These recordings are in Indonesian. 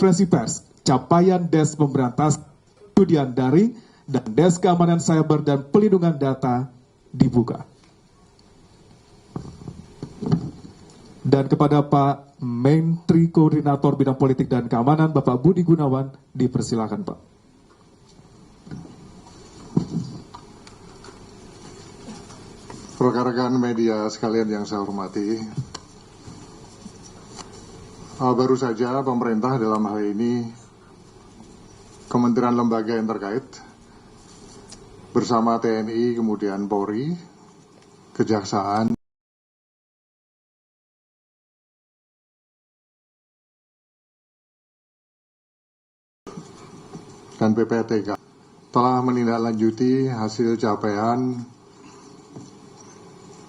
konferensi pers capaian Des Pemberantasan Perjudian Daring dan Des Keamanan Cyber dan Pelindungan Data dibuka. Dan kepada Pak Menteri Koordinator Bidang Politik dan Keamanan, Bapak Budi Gunawan, dipersilakan Pak. Rekan-rekan media sekalian yang saya hormati, baru saja pemerintah dalam hal ini kementerian lembaga yang terkait bersama TNI, kemudian Polri, Kejaksaan, dan PPTK telah menindaklanjuti hasil capaian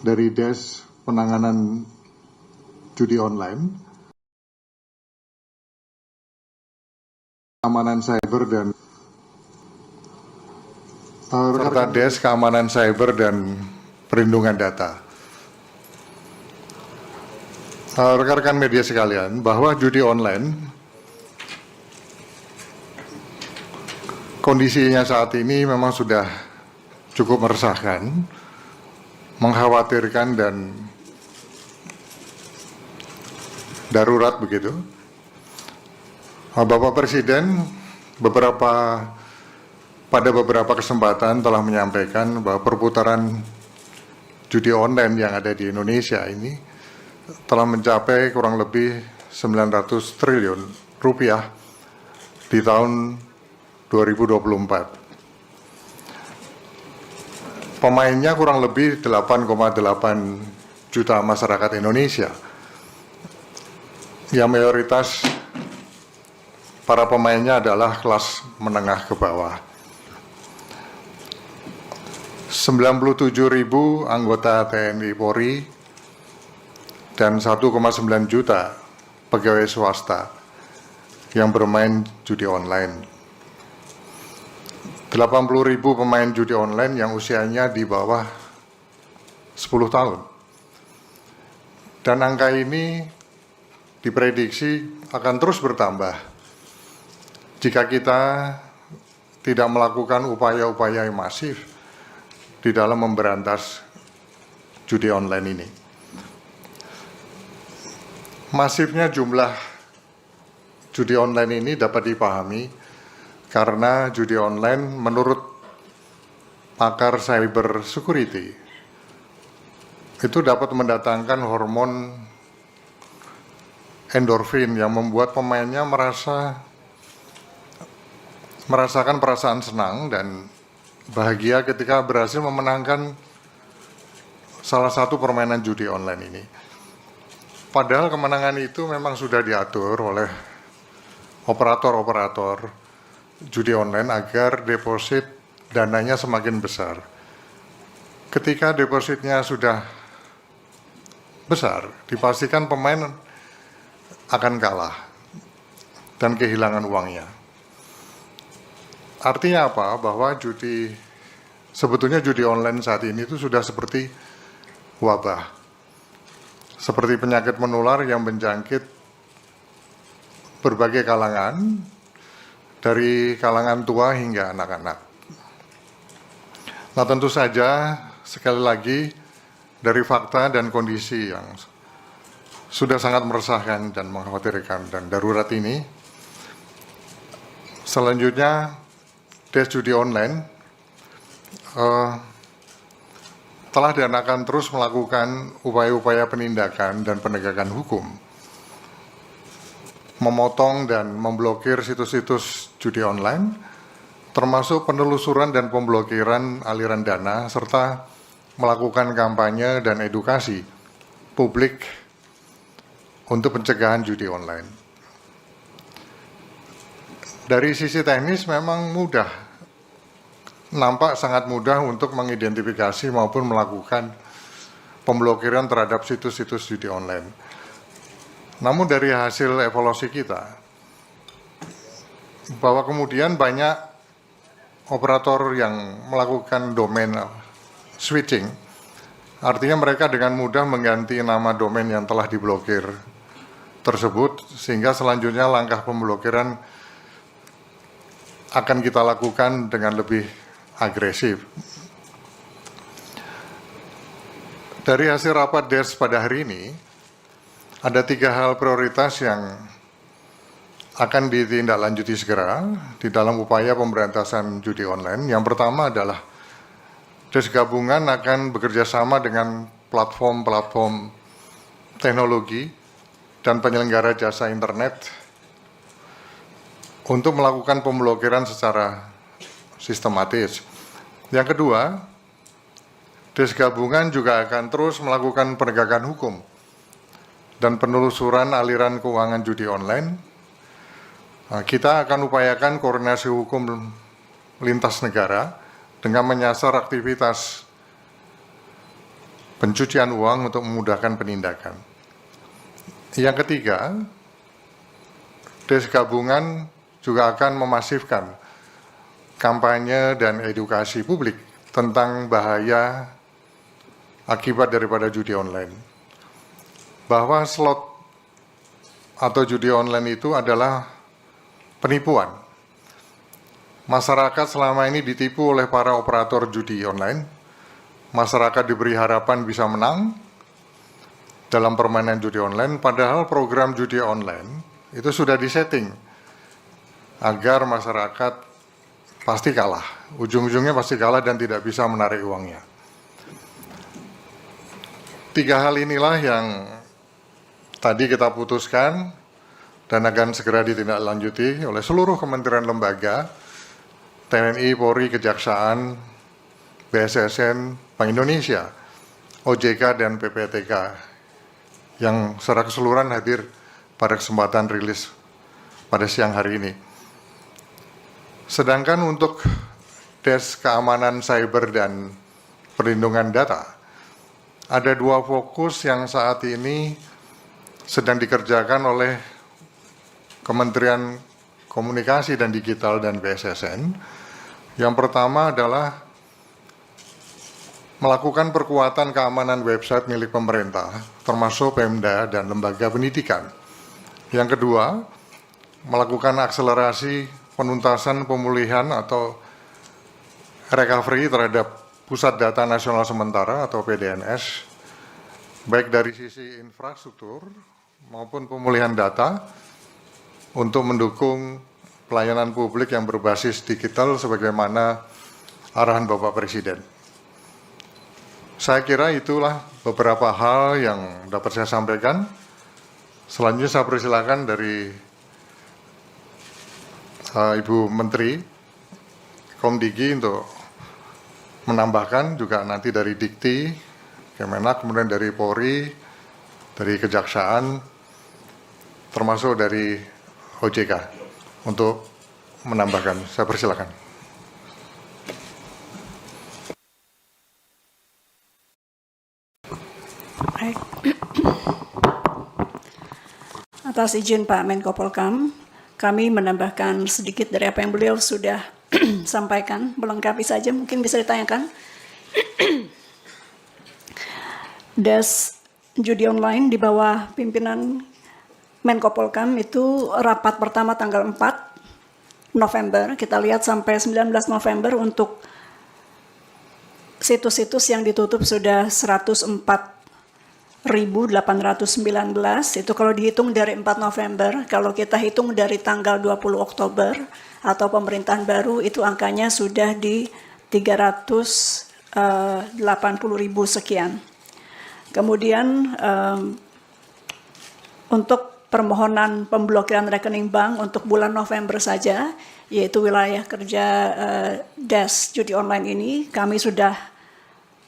dari Des Penanganan Judi Online, Keamanan Cyber dan serta Des Keamanan Cyber dan Perlindungan Data. Rekan-rekan media sekalian, bahwa judi online kondisinya saat ini memang sudah cukup meresahkan, mengkhawatirkan dan darurat begitu. Bapak Presiden pada beberapa kesempatan telah menyampaikan bahwa perputaran judi online yang ada di Indonesia ini telah mencapai kurang lebih 900 triliun rupiah di tahun 2024. Pemainnya kurang lebih 8,8 juta masyarakat Indonesia, yang mayoritas para pemainnya adalah kelas menengah ke bawah. 97.000 anggota TNI Polri dan 1,9 juta pegawai swasta yang bermain judi online. 80.000 pemain judi online yang usianya di bawah 10 tahun. Dan angka ini diprediksi akan terus bertambah jika kita tidak melakukan upaya-upaya yang masif di dalam memberantas judi online ini. Masifnya jumlah judi online ini dapat dipahami karena judi online menurut pakar cyber security itu dapat mendatangkan hormon endorfin yang membuat pemainnya merasakan perasaan senang dan bahagia ketika berhasil memenangkan salah satu permainan judi online ini. Padahal kemenangan itu memang sudah diatur oleh operator-operator judi online agar deposit dananya semakin besar. Ketika depositnya sudah besar, dipastikan pemain akan kalah dan kehilangan uangnya. Artinya apa? Bahwa sebetulnya judi online saat ini itu sudah seperti wabah, seperti penyakit menular yang menjangkit berbagai kalangan, dari kalangan tua hingga anak-anak. Nah, tentu saja sekali lagi dari fakta dan kondisi yang sudah sangat meresahkan dan mengkhawatirkan dan darurat ini, selanjutnya Des judi online telah dan akan terus melakukan upaya-upaya penindakan dan penegakan hukum, memotong dan memblokir situs-situs judi online, termasuk penelusuran dan pemblokiran aliran dana, serta melakukan kampanye dan edukasi publik untuk pencegahan judi online. Dari sisi teknis memang mudah, nampak sangat mudah untuk mengidentifikasi maupun melakukan pemblokiran terhadap situs-situs judi online. Namun dari hasil evaluasi kita, bahwa kemudian banyak operator yang melakukan domain switching, artinya mereka dengan mudah mengganti nama domain yang telah diblokir tersebut, sehingga selanjutnya langkah pemblokiran akan kita lakukan dengan lebih agresif. Dari hasil rapat DES pada hari ini, ada 3 hal prioritas yang akan ditindaklanjuti segera di dalam upaya pemberantasan judi online. Yang pertama adalah DES gabungan akan bekerja sama dengan platform-platform teknologi dan penyelenggara jasa internet untuk melakukan pemblokiran secara sistematis. Yang kedua, DES gabungan juga akan terus melakukan penegakan hukum dan penelusuran aliran keuangan judi online. Kita akan upayakan koordinasi hukum lintas negara dengan menyasar aktivitas pencucian uang untuk memudahkan penindakan. Yang ketiga, DES gabungan juga akan memasifkan kampanye dan edukasi publik tentang bahaya akibat daripada judi online. Bahwa slot atau judi online itu adalah penipuan. Masyarakat selama ini ditipu oleh para operator judi online. Masyarakat diberi harapan bisa menang dalam permainan judi online, padahal program judi online itu sudah disetting agar masyarakat pasti kalah. Ujung-ujungnya pasti kalah dan tidak bisa menarik uangnya. 3 hal inilah yang tadi kita putuskan dan akan segera ditindaklanjuti oleh seluruh kementerian lembaga, TNI, Polri, Kejaksaan, BSSN, Bank Indonesia, OJK, dan PPTK yang secara keseluruhan hadir pada kesempatan rilis pada siang hari ini. Sedangkan untuk DES keamanan cyber dan perlindungan data, ada 2 fokus yang saat ini sedang dikerjakan oleh Kementerian Komunikasi dan Digital dan BSSN. Yang pertama adalah melakukan perkuatan keamanan website milik pemerintah, termasuk Pemda dan lembaga pendidikan. Yang kedua, melakukan akselerasi penuntasan pemulihan atau recovery terhadap Pusat Data Nasional Sementara atau PDNS, baik dari sisi infrastruktur maupun pemulihan data untuk mendukung pelayanan publik yang berbasis digital sebagaimana arahan Bapak Presiden. Saya kira itulah beberapa hal yang dapat saya sampaikan. Selanjutnya saya persilakan dari Ibu Menteri Komdigi untuk menambahkan, juga nanti dari Dikti, Kemenak, kemudian dari Polri, dari Kejaksaan, termasuk dari OJK untuk menambahkan. Saya persilakan. Baik. Atas izin Pak Menko Polhukam, kami menambahkan sedikit dari apa yang beliau sudah sampaikan, melengkapi saja, mungkin bisa ditanyakan. DES judi online di bawah pimpinan Menko Polhukam itu rapat pertama tanggal 4 November, kita lihat sampai 19 November untuk situs-situs yang ditutup sudah 104.819, itu kalau dihitung dari 4 November, kalau kita hitung dari tanggal 20 Oktober atau pemerintahan baru itu angkanya sudah di 380.000 sekian. Kemudian untuk permohonan pemblokiran rekening bank untuk bulan November saja, yaitu wilayah kerja DES judi online ini, kami sudah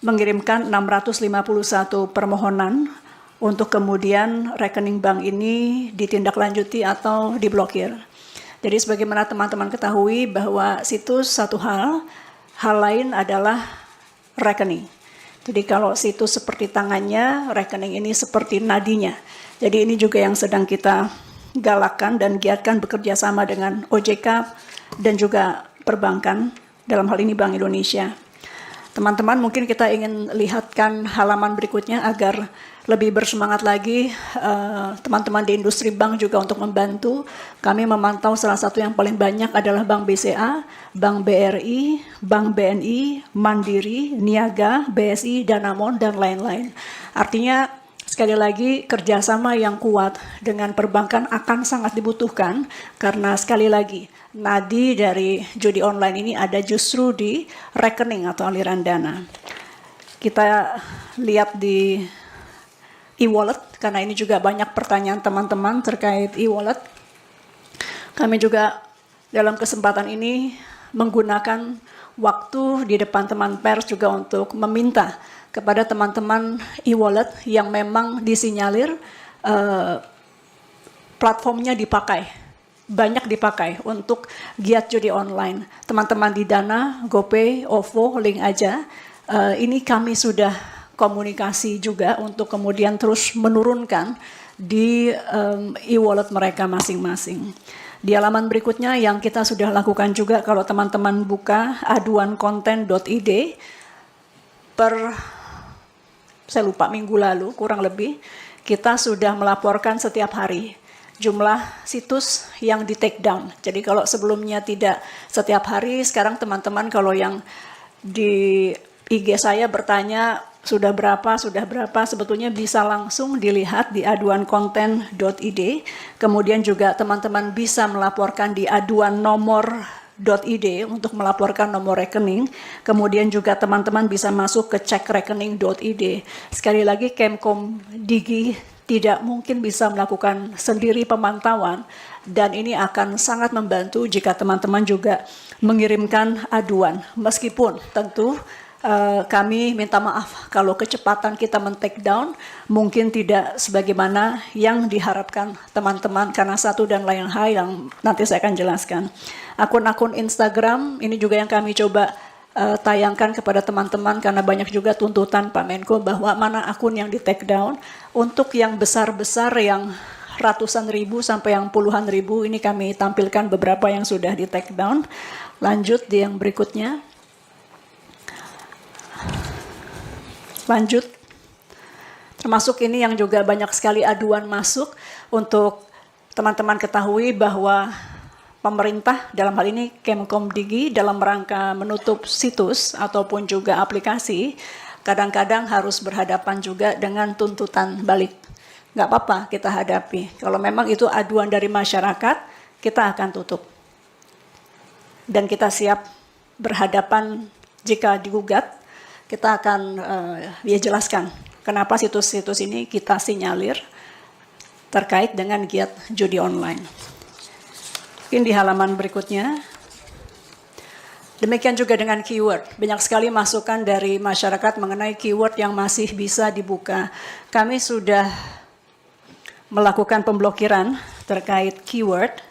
mengirimkan 651 permohonan untuk kemudian rekening bank ini ditindaklanjuti atau diblokir. Jadi sebagaimana teman-teman ketahui bahwa situs satu hal lain adalah rekening. Jadi kalau situs seperti tangannya, rekening ini seperti nadinya. Jadi ini juga yang sedang kita galakkan dan giatkan bekerja sama dengan OJK dan juga perbankan, dalam hal ini Bank Indonesia. Teman-teman, mungkin kita ingin lihatkan halaman berikutnya agar lebih bersemangat lagi. Teman-teman di industri bank juga untuk membantu. Kami memantau salah satu yang paling banyak adalah Bank BCA, Bank BRI, Bank BNI, Mandiri, Niaga, BSI, Danamon, dan lain-lain. Artinya, sekali lagi kerjasama yang kuat dengan perbankan akan sangat dibutuhkan karena sekali lagi nadi dari judi online ini ada justru di rekening atau aliran dana. Kita lihat di e-wallet karena ini juga banyak pertanyaan teman-teman terkait e-wallet. Kami juga dalam kesempatan ini menggunakan waktu di depan teman pers juga untuk meminta kepada teman-teman e-wallet yang memang disinyalir platformnya banyak dipakai untuk giat judi online. Teman-teman di Dana, GoPay, OVO, link aja. Ini kami sudah komunikasi juga untuk kemudian terus menurunkan di e-wallet mereka masing-masing. Di halaman berikutnya yang kita sudah lakukan juga kalau teman-teman buka aduankonten.id saya lupa minggu lalu kurang lebih kita sudah melaporkan setiap hari jumlah situs yang di take down. Jadi kalau sebelumnya tidak setiap hari, sekarang teman-teman kalau yang di IG saya bertanya sudah berapa, sebetulnya bisa langsung dilihat di aduankonten.id. Kemudian juga teman-teman bisa melaporkan di aduannomor.id untuk melaporkan nomor rekening. Kemudian juga teman-teman bisa masuk ke cekrekening.id. Sekali lagi Kemkom Digi tidak mungkin bisa melakukan sendiri pemantauan dan ini akan sangat membantu jika teman-teman juga mengirimkan aduan. Meskipun tentu kami minta maaf kalau kecepatan kita men-take down mungkin tidak sebagaimana yang diharapkan teman-teman karena satu dan lain hal yang nanti saya akan jelaskan. Akun-akun Instagram ini juga yang kami coba tayangkan kepada teman-teman karena banyak juga tuntutan Pak Menko bahwa mana akun yang di take down. Untuk yang besar-besar yang ratusan ribu sampai yang puluhan ribu ini kami tampilkan beberapa yang sudah di take down. Lanjut di yang berikutnya. Lanjut. Termasuk ini yang juga banyak sekali aduan masuk untuk teman-teman ketahui bahwa pemerintah dalam hal ini Kemkom Digi dalam rangka menutup situs ataupun juga aplikasi kadang-kadang harus berhadapan juga dengan tuntutan balik. Nggak apa-apa kita hadapi. Kalau memang itu aduan dari masyarakat, kita akan tutup. Dan kita siap berhadapan jika digugat, kita akan jelaskan kenapa situs-situs ini kita sinyalir terkait dengan giat judi online. Mungkin di halaman berikutnya. Demikian juga dengan keyword. Banyak sekali masukan dari masyarakat mengenai keyword yang masih bisa dibuka. Kami sudah melakukan pemblokiran terkait keyword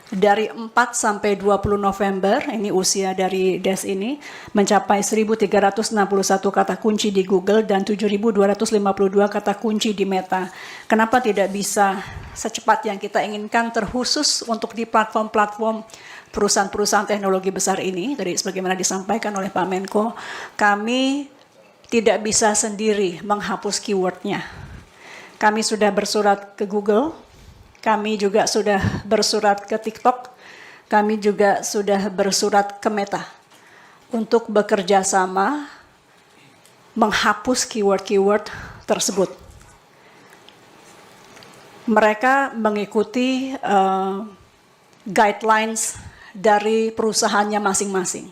dari 4 sampai 20 November, ini usia dari DES ini, mencapai 1.361 kata kunci di Google dan 7.252 kata kunci di Meta. Kenapa tidak bisa secepat yang kita inginkan terkhusus untuk di platform-platform perusahaan-perusahaan teknologi besar ini, tadi sebagaimana disampaikan oleh Pak Menko, kami tidak bisa sendiri menghapus keywordnya. Kami sudah bersurat ke Google, kami juga sudah bersurat ke TikTok, kami juga sudah bersurat ke Meta untuk bekerja sama menghapus keyword-keyword tersebut. Mereka mengikuti guidelines dari perusahaannya masing-masing.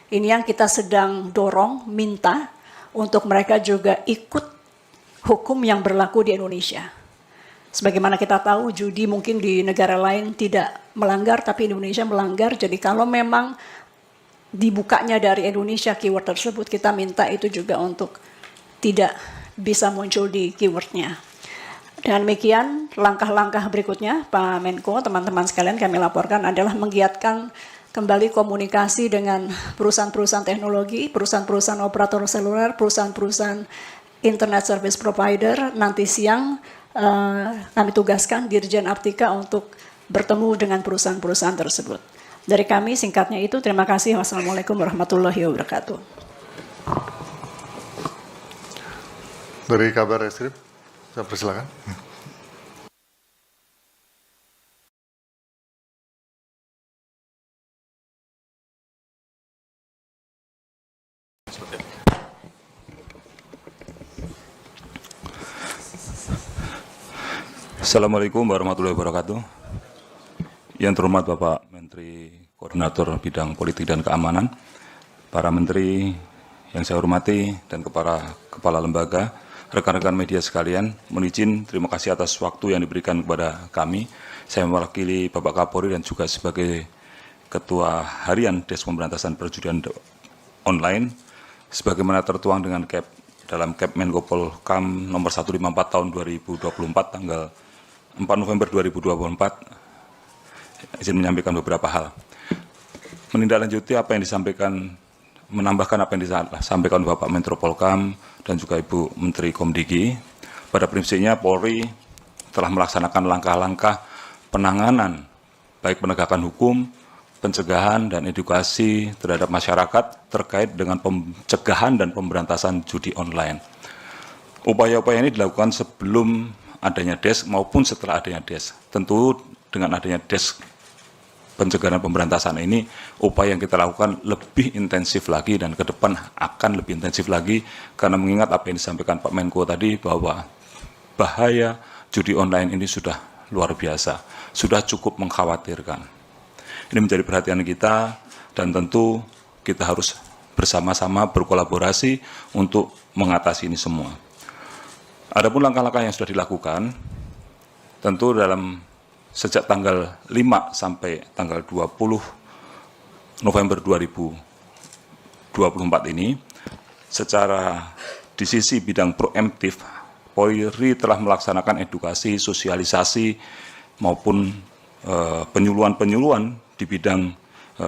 Ini yang kita sedang dorong, minta untuk mereka juga ikut hukum yang berlaku di Indonesia. Sebagaimana kita tahu, judi mungkin di negara lain tidak melanggar, tapi Indonesia melanggar. Jadi kalau memang dibukanya dari Indonesia keyword tersebut, kita minta itu juga untuk tidak bisa muncul di keywordnya. Dan demikian langkah-langkah berikutnya, Pak Menko, teman-teman sekalian kami laporkan adalah menggiatkan kembali komunikasi dengan perusahaan-perusahaan teknologi, perusahaan-perusahaan operator seluler, perusahaan-perusahaan internet service provider. Nanti siang kami tugaskan Dirjen Aptika untuk bertemu dengan perusahaan-perusahaan tersebut. Dari kami singkatnya itu, terima kasih. Wassalamualaikum warahmatullahi wabarakatuh. Dari Kabar Eskrim, saya persilakan. Assalamualaikum warahmatullahi wabarakatuh. Yang terhormat Bapak Menteri Koordinator Bidang Politik dan Keamanan, para Menteri yang saya hormati, dan kepala lembaga, rekan-rekan media sekalian, mohon izin terima kasih atas waktu yang diberikan kepada kami. Saya mewakili Bapak Kapolri dan juga sebagai Ketua Harian Des Pemberantasan Perjudian Online, sebagaimana tertuang dengan dalam Kep Menko Polhukam nomor 154 tahun 2024 tanggal 4 November 2024, izin menyampaikan beberapa hal. Menindaklanjuti apa yang disampaikan, menambahkan apa yang disampaikan Bapak Menko Polhukam dan juga Ibu Menteri Komdigi. Pada prinsipnya Polri telah melaksanakan langkah-langkah penanganan, baik penegakan hukum, pencegahan dan edukasi terhadap masyarakat terkait dengan pencegahan dan pemberantasan judi online. Upaya-upaya ini dilakukan sebelum adanya DES maupun setelah adanya DES. Tentu dengan adanya DES pencegahan dan pemberantasan ini, upaya yang kita lakukan lebih intensif lagi dan ke depan akan lebih intensif lagi, karena mengingat apa yang disampaikan Pak Menko tadi bahwa bahaya judi online ini sudah luar biasa, sudah cukup mengkhawatirkan. Ini menjadi perhatian kita dan tentu kita harus bersama-sama berkolaborasi untuk mengatasi ini semua. Adapun langkah-langkah yang sudah dilakukan, tentu sejak tanggal 5 sampai tanggal 20 November 2024 ini, secara di sisi bidang proaktif, Polri telah melaksanakan edukasi, sosialisasi, maupun penyuluhan-penyuluhan di bidang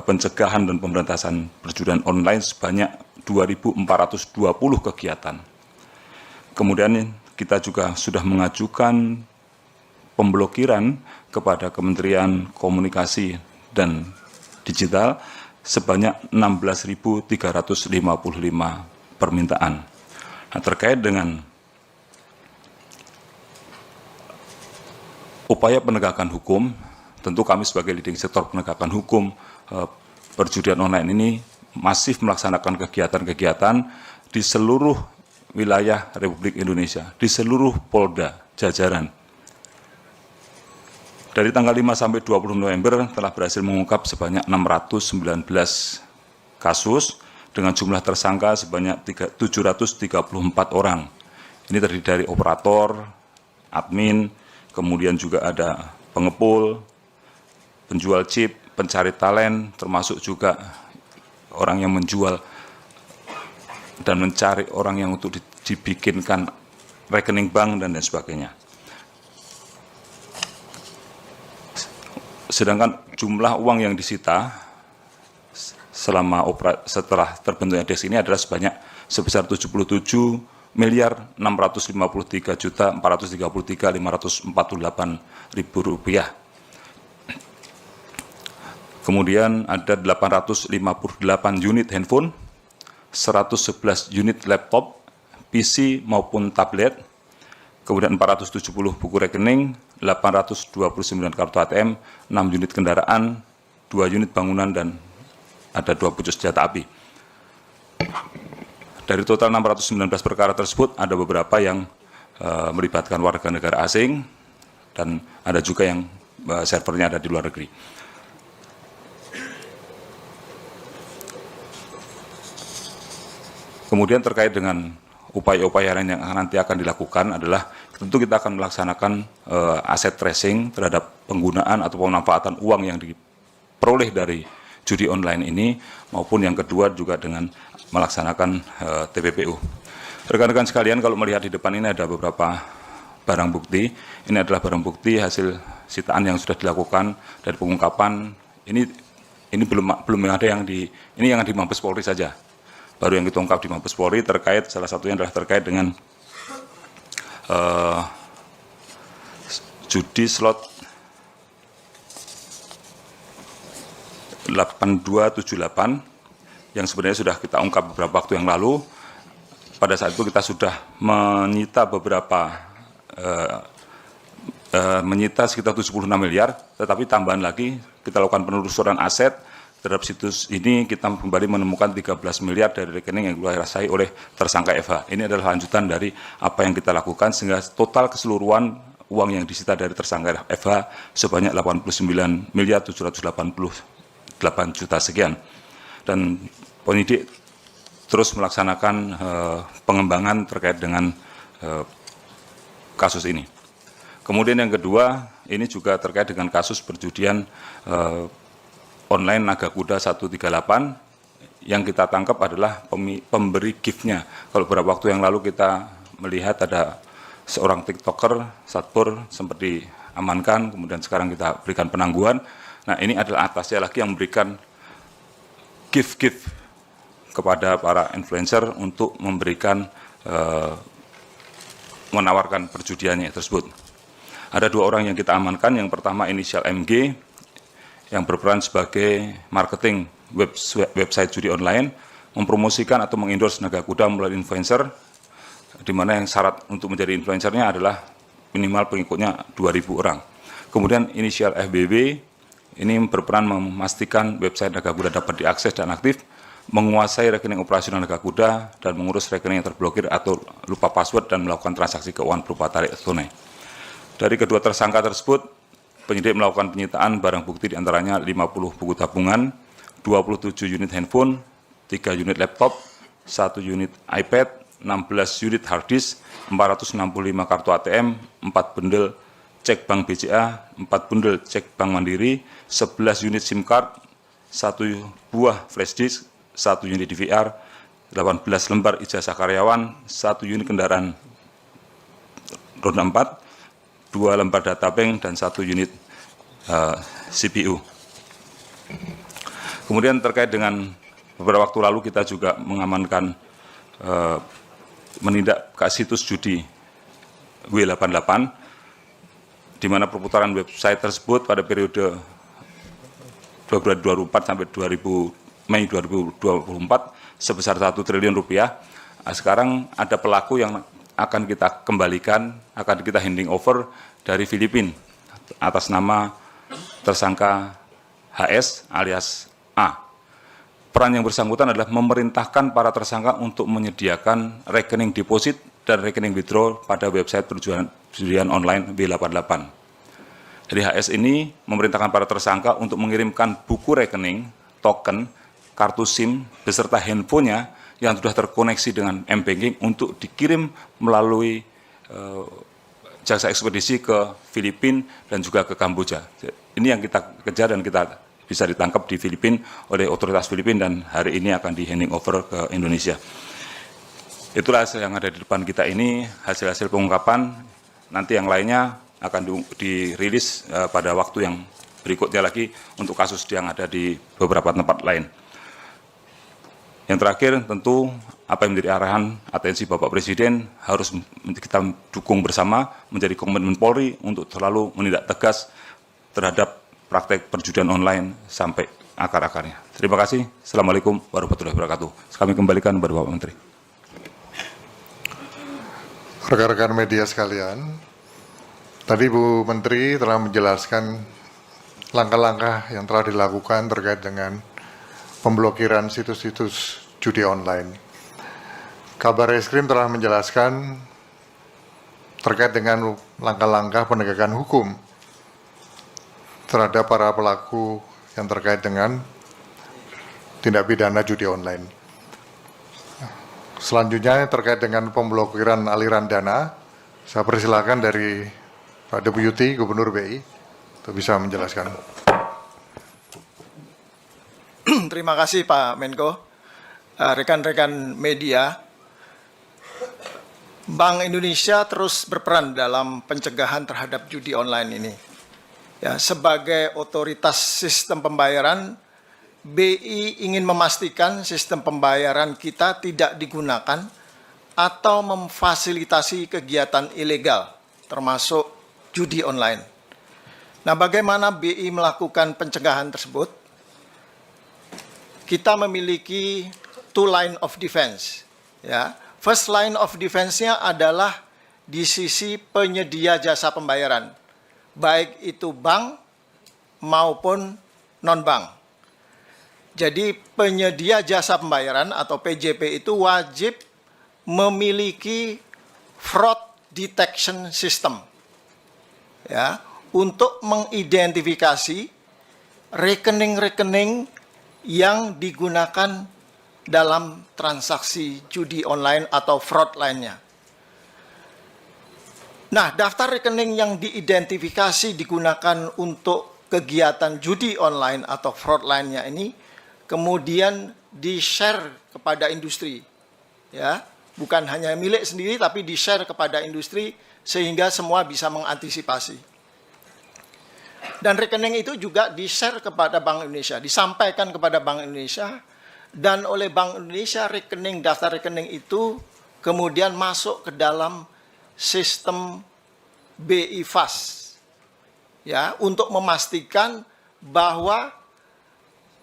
pencegahan dan pemberantasan perjudian online sebanyak 2.420 kegiatan. Kemudian kita juga sudah mengajukan pemblokiran kepada Kementerian Komunikasi dan Digital sebanyak 16.355 permintaan. Nah, terkait dengan upaya penegakan hukum, tentu kami sebagai leading sektor penegakan hukum perjudian online ini masih melaksanakan kegiatan-kegiatan di seluruh wilayah Republik Indonesia, di seluruh Polda jajaran. Dari tanggal 5 sampai 20 November telah berhasil mengungkap sebanyak 619 kasus dengan jumlah tersangka sebanyak 734 orang. Ini terdiri dari operator, admin, kemudian juga ada pengepul, penjual chip, pencari talent, termasuk juga orang yang menjual dan mencari orang yang untuk dibikinkan rekening bank dan lain sebagainya. Sedangkan jumlah uang yang disita setelah terbentuknya DES ini adalah sebesar 77.653.433.548 rupiah. Kemudian ada 858 unit handphone, 111 unit laptop, PC maupun tablet, kemudian 470 buku rekening, 829 kartu ATM, 6 unit kendaraan, 2 unit bangunan, dan ada 2 pucuk senjata api. Dari total 619 perkara tersebut, ada beberapa yang melibatkan warga negara asing, dan ada juga yang servernya ada di luar negeri. Kemudian terkait dengan upaya-upaya lain yang nanti akan dilakukan adalah tentu kita akan melaksanakan aset tracing terhadap penggunaan atau pemanfaatan uang yang diperoleh dari judi online ini, maupun yang kedua juga dengan melaksanakan TPPU. Rekan-rekan sekalian, kalau melihat di depan ini ada beberapa barang bukti. Ini adalah barang bukti hasil sitaan yang sudah dilakukan dari pengungkapan. Ini belum ada yang ini yang di Mabes Polri saja. Baru yang kita ungkap di Mabes Polri terkait, salah satunya adalah terkait dengan judi slot 8278 yang sebenarnya sudah kita ungkap beberapa waktu yang lalu. pada saat itu kita sudah menyita menyita sekitar 76 miliar, tetapi tambahan lagi kita lakukan penelusuran aset terhadap situs ini, kita kembali menemukan 13 miliar dari rekening yang dikuasai oleh tersangka FH. Ini adalah lanjutan dari apa yang kita lakukan, sehingga total keseluruhan uang yang disita dari tersangka FH sebanyak 89 miliar 788 juta sekian. Dan penyidik terus melaksanakan pengembangan terkait dengan kasus ini. Kemudian yang kedua, ini juga terkait dengan kasus perjudian online Naga Kuda 138, yang kita tangkap adalah pemberi gift-nya. Kalau beberapa waktu yang lalu kita melihat ada seorang TikToker, Satpur, sempat diamankan, kemudian sekarang kita berikan penangguhan. Nah, ini adalah atasnya lagi yang memberikan gift-gift kepada para influencer untuk memberikan, menawarkan perjudiannya tersebut. Ada 2 orang yang kita amankan. Yang pertama inisial MG, yang berperan sebagai marketing website judi online, mempromosikan atau mengendorse Naga Kuda melalui influencer, di mana yang syarat untuk menjadi influencernya adalah minimal pengikutnya 2.000 orang. Kemudian inisial FBB, ini berperan memastikan website Naga Kuda dapat diakses dan aktif, menguasai rekening operasional Naga Kuda, dan mengurus rekening yang terblokir atau lupa password, dan melakukan transaksi keuangan berupa tarik tunai. Dari kedua tersangka tersebut, penyidik melakukan penyitaan barang bukti diantaranya 50 buku tabungan, 27 unit handphone, 3 unit laptop, 1 unit iPad, 16 unit hard disk, 465 kartu ATM, 4 bundel cek bank BCA, 4 bundel cek bank Mandiri, 11 unit SIM card, 1 buah flash disk, 1 unit DVR, 18 lembar ijazah karyawan, 1 unit kendaraan roda 4, 2 lembar data bank, dan 1 unit CPU. Kemudian terkait dengan beberapa waktu lalu kita juga mengamankan, menindak ke situs judi W88, di mana perputaran website tersebut pada periode Februari 2004 sampai Mei 2024 sebesar 1 triliun rupiah. Nah, sekarang ada pelaku yang akan kita kembalikan, akan kita handing over dari Filipina atas nama tersangka HS alias A. Peran yang bersangkutan adalah memerintahkan para tersangka untuk menyediakan rekening deposit dan rekening withdrawal pada website perjudian online W88. Jadi HS ini memerintahkan para tersangka untuk mengirimkan buku rekening, token, kartu SIM, beserta handphonenya yang sudah terkoneksi dengan M-Banking untuk dikirim melalui jasa ekspedisi ke Filipina dan juga ke Kamboja. Ini yang kita kejar dan kita bisa ditangkap di Filipina oleh otoritas Filipina, dan hari ini akan di handing over ke Indonesia. Itulah yang ada di depan kita ini, hasil-hasil pengungkapan. Nanti yang lainnya akan dirilis pada waktu yang berikutnya lagi untuk kasus yang ada di beberapa tempat lain. Yang terakhir, tentu apa yang menjadi arahan atensi Bapak Presiden harus kita dukung bersama, menjadi komitmen Polri untuk selalu menindak tegas terhadap praktek perjudian online sampai akar-akarnya. Terima kasih. Assalamualaikum warahmatullahi wabarakatuh. Kami kembalikan kepada Bapak Menteri. Rekan-rekan media sekalian, tadi Bu Menteri telah menjelaskan langkah-langkah yang telah dilakukan terkait dengan pemblokiran situs-situs judi online. Kabar Reskrim telah menjelaskan terkait dengan langkah-langkah penegakan hukum terhadap para pelaku yang terkait dengan tindak pidana judi online. Selanjutnya terkait dengan pemblokiran aliran dana, saya persilakan dari Pak Deputi Gubernur BI untuk bisa menjelaskan. Terima kasih Pak Menko. Rekan-rekan media, Bank Indonesia terus berperan dalam pencegahan terhadap judi online ini. Ya, sebagai otoritas sistem pembayaran, BI ingin memastikan sistem pembayaran kita tidak digunakan atau memfasilitasi kegiatan ilegal, termasuk judi online. Nah, bagaimana BI melakukan pencegahan tersebut? Kita memiliki two line of defense, ya, first line of defense-nya adalah di sisi penyedia jasa pembayaran, baik itu bank maupun non-bank. Jadi penyedia jasa pembayaran atau PJP itu wajib memiliki fraud detection system, ya, untuk mengidentifikasi rekening-rekening yang digunakan dalam transaksi judi online atau fraud lainnya. Nah, daftar rekening yang diidentifikasi digunakan untuk kegiatan judi online atau fraud lainnya ini kemudian di-share kepada industri, ya, bukan hanya milik sendiri tapi di-share kepada industri sehingga semua bisa mengantisipasi. Dan rekening itu juga di-share kepada Bank Indonesia, disampaikan kepada Bank Indonesia, dan oleh Bank Indonesia rekening, daftar rekening itu kemudian masuk ke dalam sistem BI Fast, ya, untuk memastikan bahwa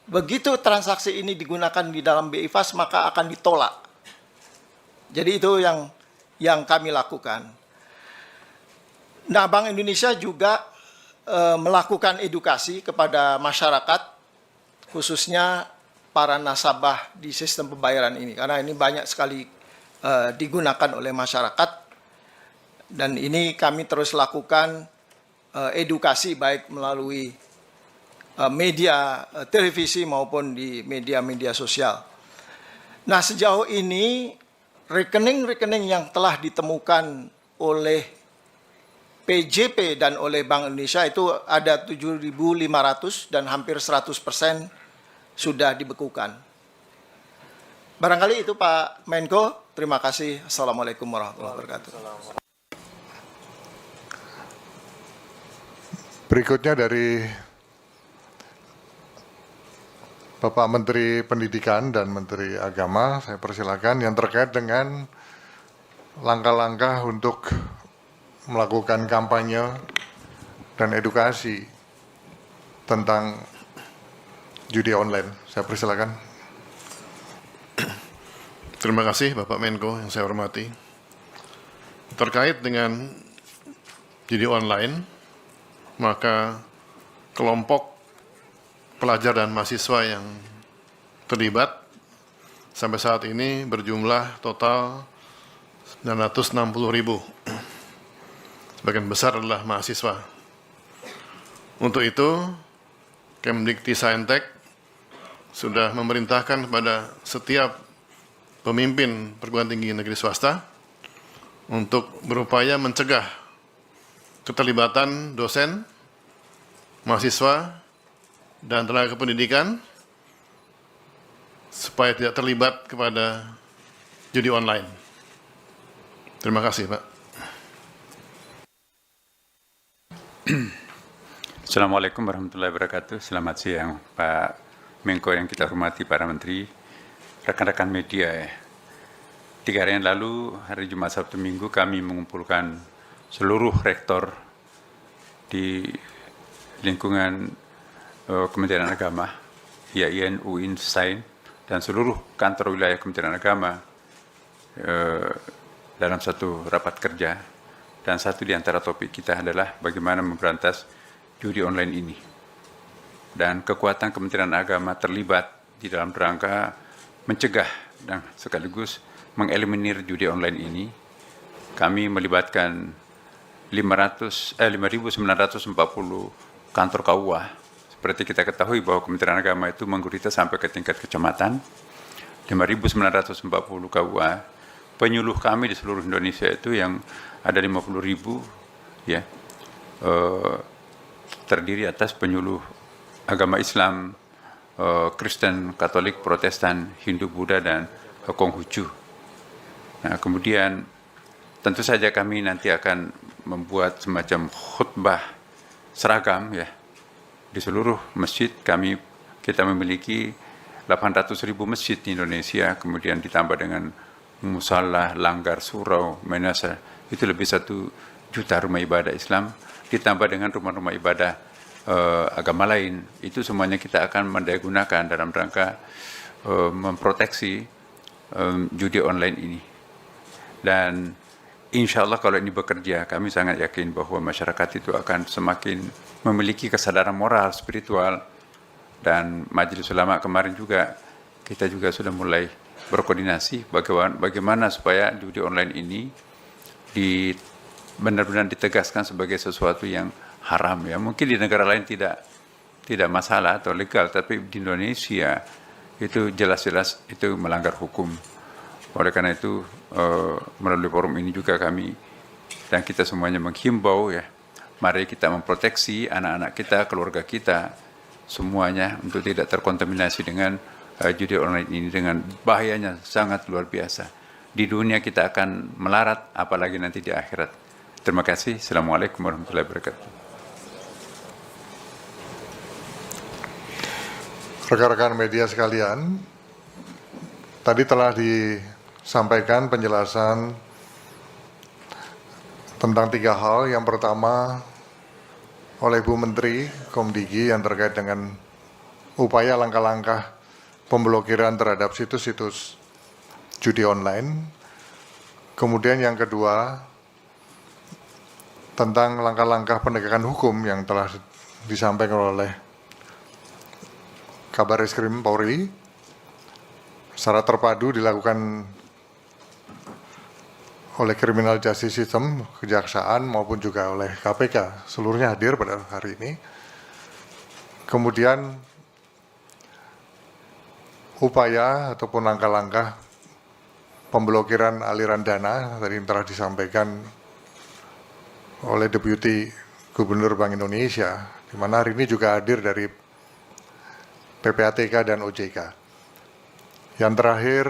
begitu transaksi ini digunakan di dalam BI Fast maka akan ditolak. Jadi itu yang kami lakukan. Nah, Bank Indonesia juga melakukan edukasi kepada masyarakat, khususnya para nasabah di sistem pembayaran ini, karena ini banyak sekali digunakan oleh masyarakat. Dan ini kami terus lakukan edukasi baik melalui media televisi maupun di media-media sosial. Nah, sejauh ini rekening-rekening yang telah ditemukan oleh PJP dan oleh Bank Indonesia itu ada 7.500 dan hampir 100% sudah dibekukan. Barangkali itu Pak Menko. Terima kasih. Assalamualaikum warahmatullahi wabarakatuh. Berikutnya dari Bapak Menteri Pendidikan dan Menteri Agama, saya persilakan yang terkait dengan langkah-langkah untuk melakukan kampanye dan edukasi tentang judi online. Saya persilakan. Terima kasih Bapak Menko yang saya hormati. Terkait dengan judi online, maka kelompok pelajar dan mahasiswa yang terlibat sampai saat ini berjumlah total 960.000. Sebagian besar adalah mahasiswa. Untuk itu, Kemdikti-Saintek sudah memerintahkan kepada setiap pemimpin perguruan tinggi negeri swasta untuk berupaya mencegah keterlibatan dosen, mahasiswa, dan tenaga pendidikan supaya tidak terlibat kepada judi online. Terima kasih, Pak. Assalamualaikum warahmatullahi wabarakatuh. Selamat siang Pak Menko yang kita hormati, para menteri, rekan-rekan media. 3 hari yang lalu, hari Jumat, Sabtu, Minggu, kami mengumpulkan seluruh rektor di lingkungan Kementerian Agama, IAIN, UIN, SAIN, dan seluruh kantor wilayah Kementerian Agama dalam satu rapat kerja. Dan satu di antara topik kita adalah bagaimana memberantas judi online ini. Dan kekuatan Kementerian Agama terlibat di dalam rangka mencegah dan sekaligus mengeliminir judi online ini. Kami melibatkan 5.940 kantor KUA. Seperti kita ketahui bahwa Kementerian Agama itu menggurita sampai ke tingkat kecamatan. 5.940 KUA. Penyuluh kami di seluruh Indonesia itu yang ada 50.000, ya, terdiri atas penyuluh agama Islam, Kristen, Katolik, Protestan, Hindu, Buddha, dan Konghucu. Nah, kemudian tentu saja kami nanti akan membuat semacam khutbah seragam, ya, di seluruh masjid. Kita memiliki 800.000 masjid di Indonesia, kemudian ditambah dengan musalla, langgar, surau, menasa, itu lebih 1 juta rumah ibadah Islam, ditambah dengan rumah-rumah ibadah agama lain. Itu semuanya kita akan mendayagunakan dalam rangka memproteksi judi online ini. Dan insya Allah kalau ini bekerja, kami sangat yakin bahwa masyarakat itu akan semakin memiliki kesadaran moral, spiritual. Dan Majelis Ulama kemarin juga, kita juga sudah mulai berkoordinasi bagaimana supaya judi online ini benar-benar ditegaskan sebagai sesuatu yang haram. Ya, mungkin di negara lain tidak masalah atau legal, tapi di Indonesia itu jelas-jelas itu melanggar hukum. Oleh karena itu melalui forum ini juga kami dan kita semuanya menghimbau, ya, mari kita memproteksi anak-anak kita, keluarga kita, semuanya untuk tidak terkontaminasi dengan judi online ini dengan bahayanya sangat luar biasa. Di dunia kita akan melarat, apalagi nanti di akhirat. Terima kasih. Assalamualaikum warahmatullahi wabarakatuh. Rekan-rekan media sekalian, tadi telah disampaikan penjelasan tentang 3 hal. Yang pertama, oleh Bu Menteri Komdigi yang terkait dengan upaya langkah-langkah pemblokiran terhadap situs-situs judi online. Kemudian yang kedua, tentang langkah-langkah penegakan hukum yang telah disampaikan oleh Kabar Reskrim Polri secara terpadu dilakukan oleh Criminal Justice System, Kejaksaan maupun juga oleh KPK, seluruhnya hadir pada hari ini. Kemudian upaya ataupun langkah-langkah pemblokiran aliran dana tadi telah disampaikan oleh Deputi Gubernur Bank Indonesia, di mana hari ini juga hadir dari PPATK dan OJK. Yang terakhir,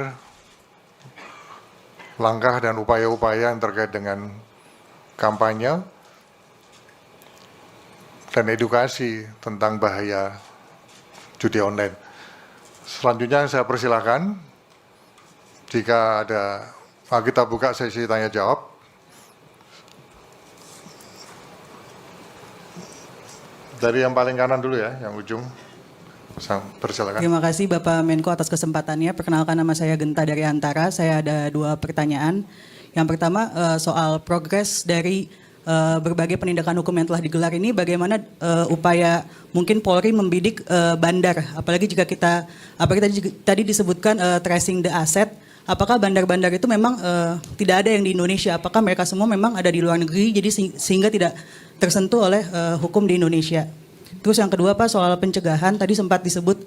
langkah dan upaya-upaya yang terkait dengan kampanye dan edukasi tentang bahaya judi online. Selanjutnya saya persilakan jika ada, kita buka sesi tanya jawab. Dari yang paling kanan dulu ya, yang ujung. Persilakan. Terima kasih Bapak Menko atas kesempatannya. Perkenalkan, nama saya Genta dari Antara. Saya ada 2 pertanyaan. Yang pertama soal progres dari berbagai penindakan hukum yang telah digelar ini, bagaimana upaya mungkin Polri membidik bandar, apalagi jika kita, apalagi tadi disebutkan tracing the asset, apakah bandar-bandar itu memang tidak ada yang di Indonesia, apakah mereka semua memang ada di luar negeri, jadi sehingga tidak tersentuh oleh hukum di Indonesia. Terus yang kedua Pak, soal pencegahan, tadi sempat disebut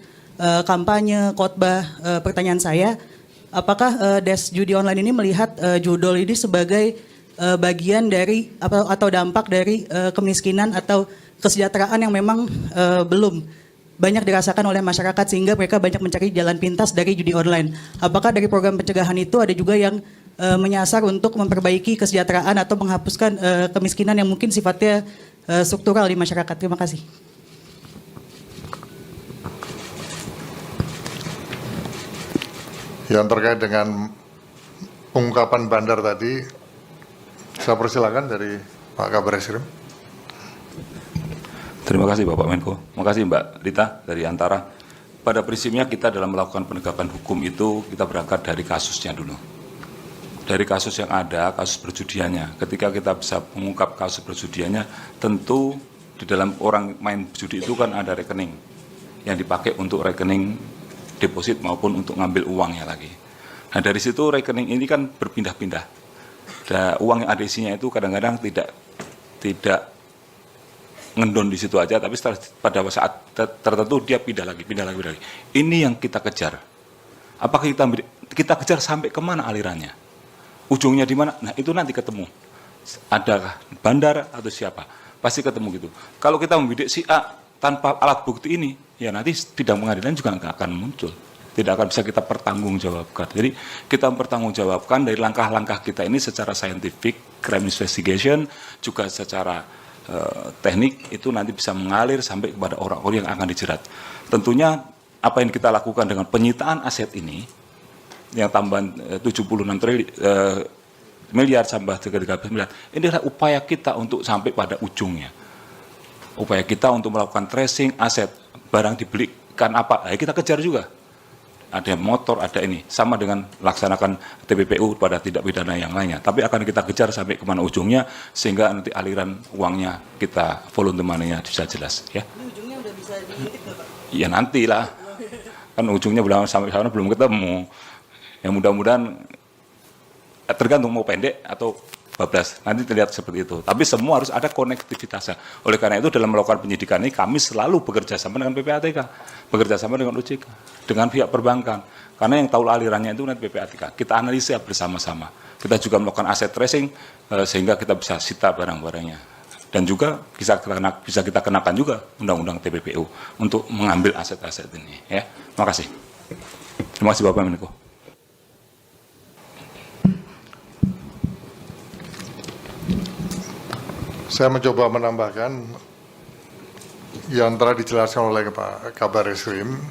kampanye, khotbah. Pertanyaan saya, apakah Des Judi Online ini melihat judol ini sebagai bagian dari atau dampak dari kemiskinan atau kesejahteraan yang memang belum banyak dirasakan oleh masyarakat sehingga mereka banyak mencari jalan pintas dari judi online. Apakah dari program pencegahan itu ada juga yang menyasar untuk memperbaiki kesejahteraan atau menghapuskan kemiskinan yang mungkin sifatnya struktural di masyarakat? Terima kasih. Yang terkait dengan pengungkapan bandar tadi, saya persilakan dari Pak Kabar Reskrim. Terima kasih Bapak Menko. Terima kasih Mbak Rita dari Antara. Pada prinsipnya kita dalam melakukan penegakan hukum itu kita berangkat dari kasusnya dulu. Dari kasus yang ada, kasus perjudiannya. Ketika kita bisa mengungkap kasus perjudiannya, tentu di dalam orang main judi itu kan ada rekening yang dipakai untuk rekening deposit maupun untuk ngambil uangnya lagi. Nah dari situ rekening ini kan berpindah-pindah. Dan uang yang ada isinya itu kadang-kadang tidak ngendon di situ aja, tapi pada saat tertentu dia pindah lagi. Ini yang kita kejar. Apakah kita kejar sampai kemana alirannya? Ujungnya di mana? Nah itu nanti ketemu. Adakah bandar atau siapa? Pasti ketemu gitu. Kalau kita membidik si A tanpa alat bukti ini, ya nanti sidang pengadilan juga nggak akan muncul. Tidak akan bisa kita pertanggungjawabkan. Jadi kita mempertanggungjawabkan dari langkah-langkah kita ini secara scientific, crime investigation, juga secara teknik itu nanti bisa mengalir sampai kepada orang-orang yang akan dijerat. Tentunya apa yang kita lakukan dengan penyitaan aset ini, yang tambahan 76 miliar sampai 13 miliar, ini adalah upaya kita untuk sampai pada ujungnya. Upaya kita untuk melakukan tracing aset, barang dibelikan apa, kita kejar juga. ada motor, ada ini. Sama dengan laksanakan TPPU pada tindak pidana yang lainnya. Tapi akan kita kejar sampai kemana ujungnya, sehingga nanti aliran uangnya kita volume money-nya bisa jelas. Ya. Ini ujungnya udah bisa diintip nggak, Pak? Ya nantilah. Kan ujungnya belum sampai sana belum ketemu. Ya mudah-mudahan tergantung mau pendek atau bablas, nanti terlihat seperti itu. Tapi semua harus ada konektivitasnya. Oleh karena itu dalam melakukan penyidikan ini kami selalu bekerja sama dengan PPATK, bekerja sama dengan OJK, dengan pihak perbankan. Karena yang tahu alirannya itu nanti PPATK. Kita analisa bersama-sama. Kita juga melakukan aset tracing sehingga kita bisa sita barang-barangnya. Dan juga bisa kita kenakan juga Undang-Undang TPPU untuk mengambil aset-aset ini. Ya, terima kasih. Terima kasih Bapak Menko. Saya mencoba menambahkan yang telah dijelaskan oleh Pak Kabar Eskrim.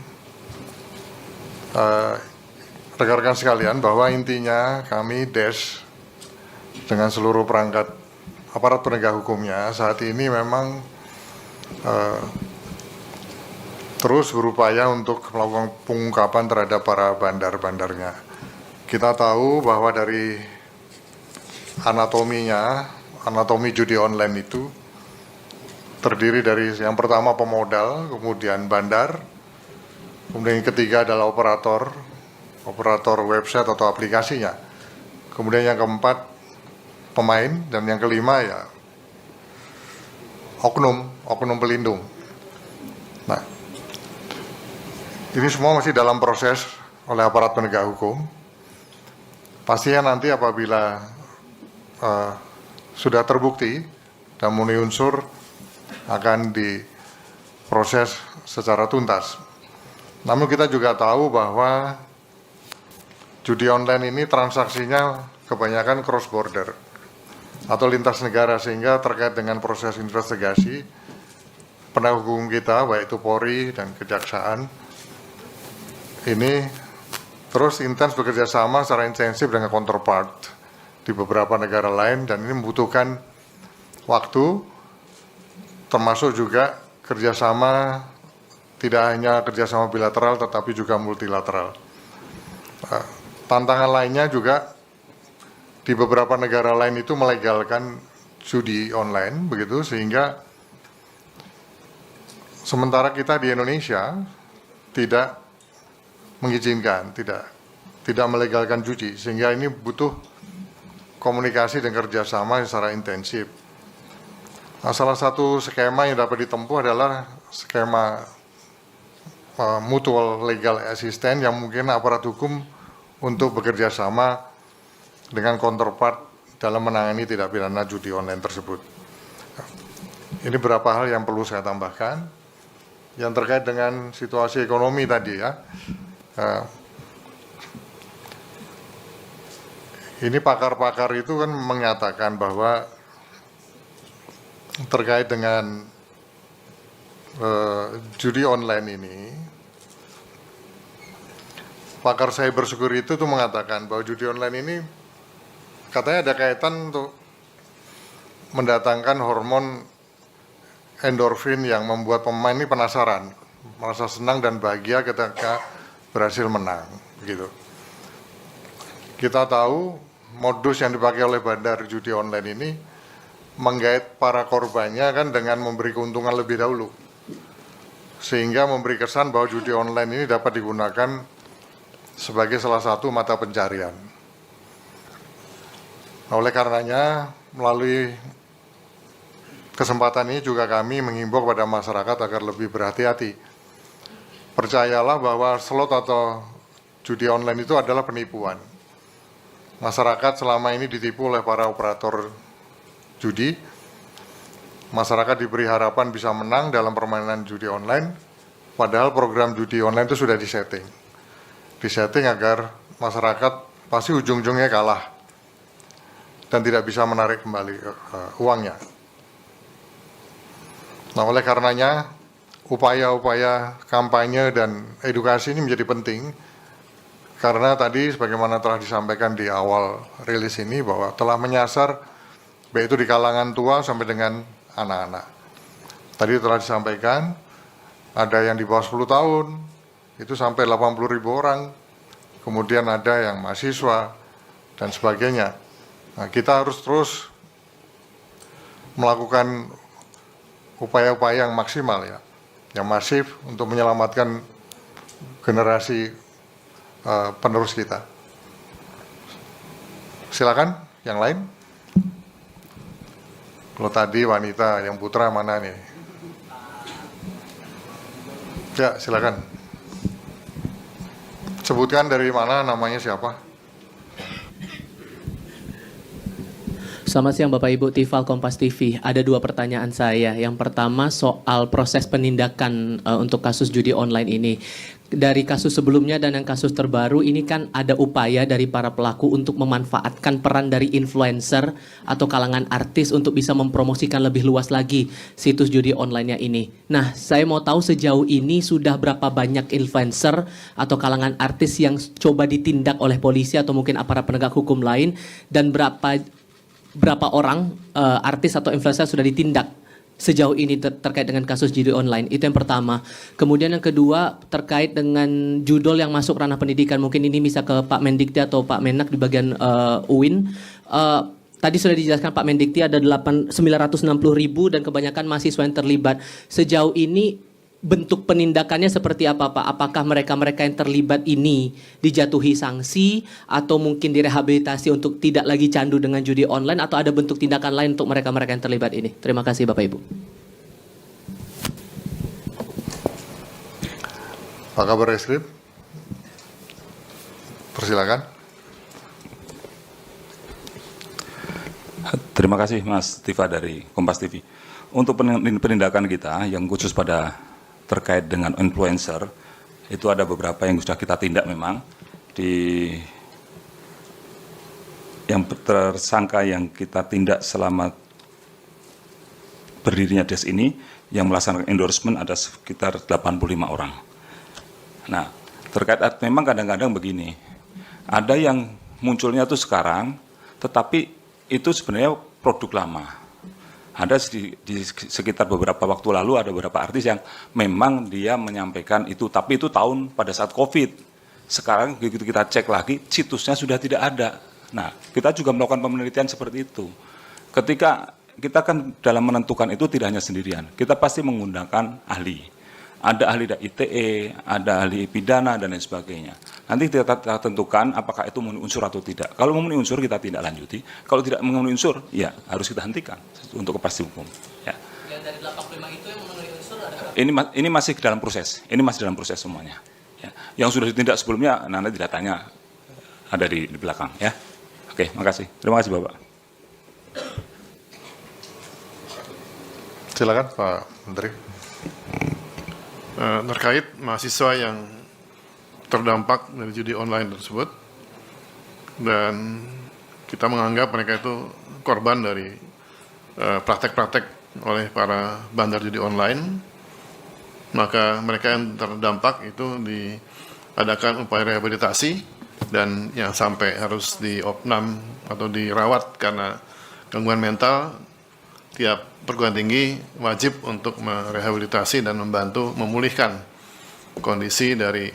Rekan-rekan sekalian, bahwa intinya kami DES dengan seluruh perangkat aparat penegak hukumnya saat ini memang terus berupaya untuk melakukan pengungkapan terhadap para bandar-bandarnya. Kita tahu bahwa dari anatomi judi online itu terdiri dari yang pertama pemodal, kemudian bandar, kemudian yang ketiga adalah operator website atau aplikasinya, kemudian yang keempat pemain, dan yang kelima ya oknum pelindung. Nah, ini semua masih dalam proses oleh aparat penegak hukum. Pastinya nanti apabila sudah terbukti dan memenuhi unsur akan diproses secara tuntas. Namun kita juga tahu bahwa judi online ini transaksinya kebanyakan cross border atau lintas negara, sehingga terkait dengan proses investigasi penegak hukum kita baik itu Polri dan Kejaksaan ini terus intens bekerja sama secara intensif dengan counterpart di beberapa negara lain, dan ini membutuhkan waktu, termasuk juga kerjasama, tidak hanya kerjasama bilateral tetapi juga multilateral. Tantangan lainnya juga di beberapa negara lain itu melegalkan judi online, begitu, sehingga sementara kita di Indonesia tidak mengizinkan, tidak melegalkan judi, sehingga ini butuh komunikasi dan kerjasama secara intensif. Nah, salah satu skema yang dapat ditempuh adalah skema mutual legal assistance yang mungkin aparat hukum untuk bekerja sama dengan counterpart dalam menangani tindak pidana judi online tersebut. Ini beberapa hal yang perlu saya tambahkan. Yang terkait dengan situasi ekonomi tadi ya. Ini pakar-pakar itu kan menyatakan bahwa terkait dengan judi online ini, pakar cybersecurity itu mengatakan bahwa judi online ini katanya ada kaitan untuk mendatangkan hormon endorfin yang membuat pemain ini penasaran, merasa senang dan bahagia ketika berhasil menang, begitu. Kita tahu modus yang dipakai oleh bandar judi online ini menggait para korbannya kan dengan memberi keuntungan lebih dahulu, sehingga memberi kesan bahwa judi online ini dapat digunakan sebagai salah satu mata pencarian. Nah, oleh karenanya melalui kesempatan ini juga kami menghimbau kepada masyarakat agar lebih berhati-hati. Percayalah bahwa slot atau judi online itu adalah penipuan. Masyarakat selama ini ditipu oleh para operator judi. Masyarakat diberi harapan bisa menang dalam permainan judi online, padahal program judi online itu sudah disetting. Disetting agar masyarakat pasti ujung-ujungnya kalah dan tidak bisa menarik kembali uangnya. Nah, oleh karenanya upaya-upaya kampanye dan edukasi ini menjadi penting. Karena tadi sebagaimana telah disampaikan di awal rilis ini bahwa telah menyasar baik itu di kalangan tua sampai dengan anak-anak. Tadi telah disampaikan ada yang di bawah 10 tahun, itu sampai 80.000 orang. Kemudian ada yang mahasiswa dan sebagainya. Nah, kita harus terus melakukan upaya-upaya yang maksimal ya, yang masif untuk menyelamatkan generasi penerus kita. Silakan, yang lain. Kalau tadi wanita, yang putra mana nih? Ya, silakan. Sebutkan dari mana, namanya siapa? Selamat siang Bapak Ibu, Tifal Kompas TV. Ada 2 pertanyaan saya. Yang pertama soal proses penindakan untuk kasus judi online ini. Dari kasus sebelumnya dan yang kasus terbaru ini kan ada upaya dari para pelaku untuk memanfaatkan peran dari influencer atau kalangan artis untuk bisa mempromosikan lebih luas lagi situs judi online-nya ini. Nah, saya mau tahu sejauh ini sudah berapa banyak influencer atau kalangan artis yang coba ditindak oleh polisi atau mungkin aparat penegak hukum lain, dan berapa orang artis atau influencer sudah ditindak sejauh ini terkait dengan kasus judi online. Itu yang pertama. Kemudian yang kedua terkait dengan judul yang masuk ranah pendidikan. Mungkin ini bisa ke Pak Mendikti atau Pak Menak di bagian UIN. Tadi sudah dijelaskan Pak Mendikti ada 960.000 dan kebanyakan mahasiswa yang terlibat. Sejauh ini bentuk penindakannya seperti apa Pak? Apakah mereka-mereka yang terlibat ini dijatuhi sanksi atau mungkin direhabilitasi untuk tidak lagi candu dengan judi online, atau ada bentuk tindakan lain untuk mereka-mereka yang terlibat ini? Terima kasih Bapak Ibu. Pak Kabar Eskrim, persilakan. Terima kasih Mas Tifa dari Kompas TV. Untuk penindakan kita yang khusus pada terkait dengan influencer, itu ada beberapa yang sudah kita tindak memang. Yang tersangka yang kita tindak selama berdirinya DES ini, yang melaksanakan endorsement ada sekitar 85 orang. Nah, terkait memang kadang-kadang begini, ada yang munculnya itu sekarang, tetapi itu sebenarnya produk lama. Ada di sekitar beberapa waktu lalu ada beberapa artis yang memang dia menyampaikan itu, tapi itu tahun pada saat COVID. Sekarang begitu kita cek lagi, situsnya sudah tidak ada. Nah, kita juga melakukan penelitian seperti itu. Ketika kita kan dalam menentukan itu tidak hanya sendirian, kita pasti menggunakan ahli. Ada ahli ITE, ada ahli pidana, dan lain sebagainya. Nanti kita tentukan apakah itu memenuhi unsur atau tidak. Kalau memenuhi unsur kita tidak lanjuti. Kalau tidak memenuhi unsur, ya harus kita hentikan untuk kepastian hukum. Ya. Yang dari 85 itu yang memenuhi unsur ada? Ini masih dalam proses. Ini masih dalam proses semuanya. Ya. Yang sudah ditindak sebelumnya, nanti datanya ada di belakang. Ya. Oke, makasih. Terima kasih Bapak. Silakan Pak Menteri. Terkait mahasiswa yang terdampak dari judi online tersebut, dan kita menganggap mereka itu korban dari praktek-praktek oleh para bandar judi online, maka mereka yang terdampak itu diadakan upaya rehabilitasi, dan yang sampai harus diopnam atau dirawat karena gangguan mental, tiap perguruan tinggi wajib untuk merehabilitasi dan membantu memulihkan kondisi dari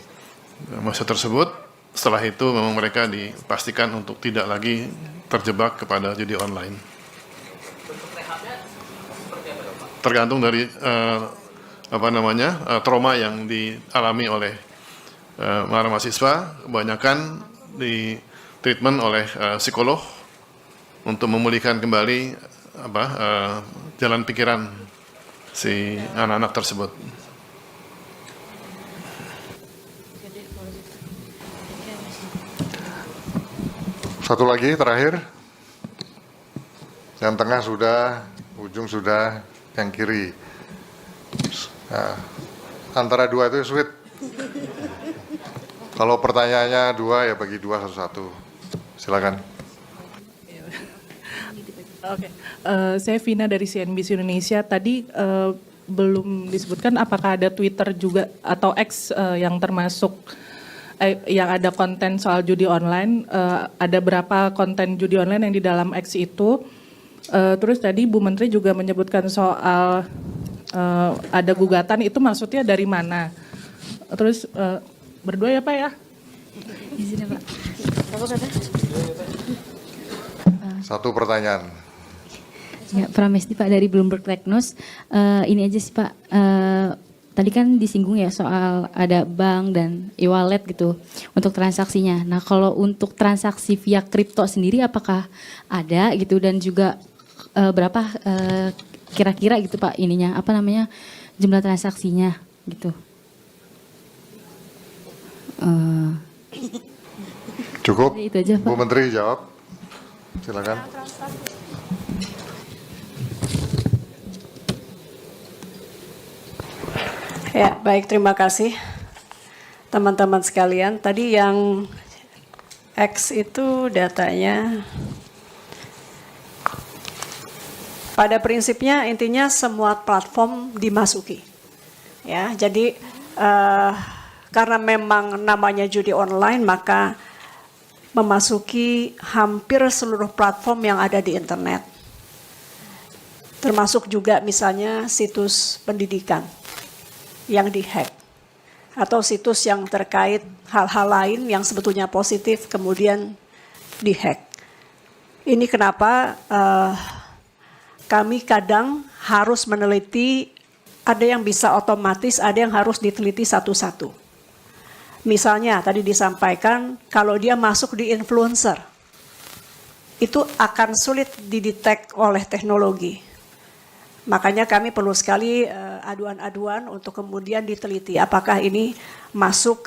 mahasiswa tersebut. Setelah itu memang mereka dipastikan untuk tidak lagi terjebak kepada judi online. Tergantung dari trauma yang dialami oleh para mahasiswa. Kebanyakan di treatment oleh psikolog untuk memulihkan kembali jalan pikiran si anak-anak tersebut. Satu lagi terakhir, yang tengah sudah, ujung sudah, yang kiri. Nah, antara dua itu sulit. Kalau pertanyaannya dua, ya bagi dua satu-satu. Silakan. Oke, saya Vina dari CNBC Indonesia. Tadi belum disebutkan apakah ada Twitter juga atau X yang termasuk yang ada konten soal judi online. Ada berapa konten judi online yang di dalam X itu? Terus tadi Bu Menteri juga menyebutkan soal ada gugatan, itu maksudnya dari mana? Terus berdua ya Pak ya. Izin ya Pak. Satu pertanyaan. Ya, Pramesti Pak dari Bloomberg Tech News. Ini aja sih Pak, tadi kan disinggung ya soal ada bank dan e-wallet gitu untuk transaksinya. Nah kalau untuk transaksi via kripto sendiri apakah ada gitu dan juga berapa kira-kira gitu Pak ininya apa namanya jumlah transaksinya gitu. Cukup? Itu aja, Pak. Bu Menteri jawab. Silakan. Ya, baik, terima kasih teman-teman sekalian. Tadi yang X itu datanya pada prinsipnya intinya semua platform dimasuki. Ya, jadi karena memang namanya judi online maka memasuki hampir seluruh platform yang ada di internet. Termasuk juga misalnya situs pendidikan yang dihack atau situs yang terkait hal-hal lain yang sebetulnya positif kemudian dihack. Ini kenapa kami kadang harus meneliti, ada yang bisa otomatis, ada yang harus diteliti satu-satu. Misalnya tadi disampaikan kalau dia masuk di influencer, itu akan sulit didetek oleh teknologi. Makanya kami perlu sekali aduan-aduan untuk kemudian diteliti apakah ini masuk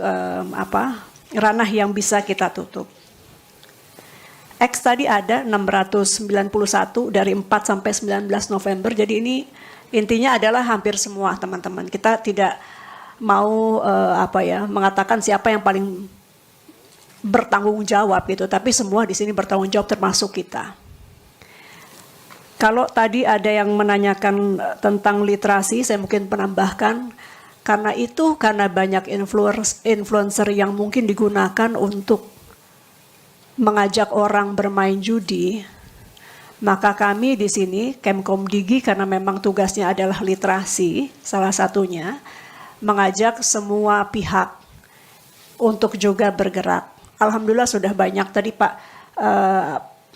ranah yang bisa kita tutup. X tadi ada 691 dari 4 sampai 19 November. Jadi ini intinya adalah hampir semua teman-teman. Kita tidak mau mengatakan siapa yang paling bertanggung jawab gitu, tapi semua di sini bertanggung jawab termasuk kita. Kalau tadi ada yang menanyakan tentang literasi, saya mungkin penambahkan, karena banyak influencer yang mungkin digunakan untuk mengajak orang bermain judi, maka kami di sini, Kemkomdigi, karena memang tugasnya adalah literasi, salah satunya, mengajak semua pihak untuk juga bergerak. Alhamdulillah sudah banyak, tadi Pak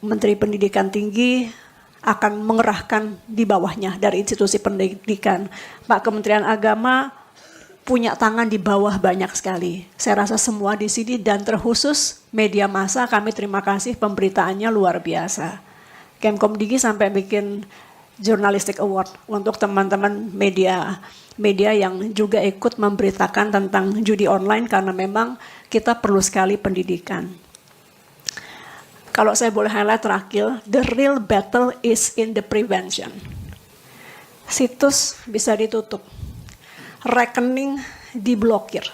Menteri Pendidikan Tinggi akan mengerahkan di bawahnya dari institusi pendidikan. Pak Kementerian Agama punya tangan di bawah banyak sekali. Saya rasa semua di sini dan terkhusus media massa kami terima kasih pemberitaannya luar biasa. Kemkomdigi sampai bikin Journalistic Award untuk teman-teman media yang juga ikut memberitakan tentang judi online karena memang kita perlu sekali pendidikan. Kalau saya boleh highlight terakhir, the real battle is in the prevention. Situs bisa ditutup, rekening diblokir,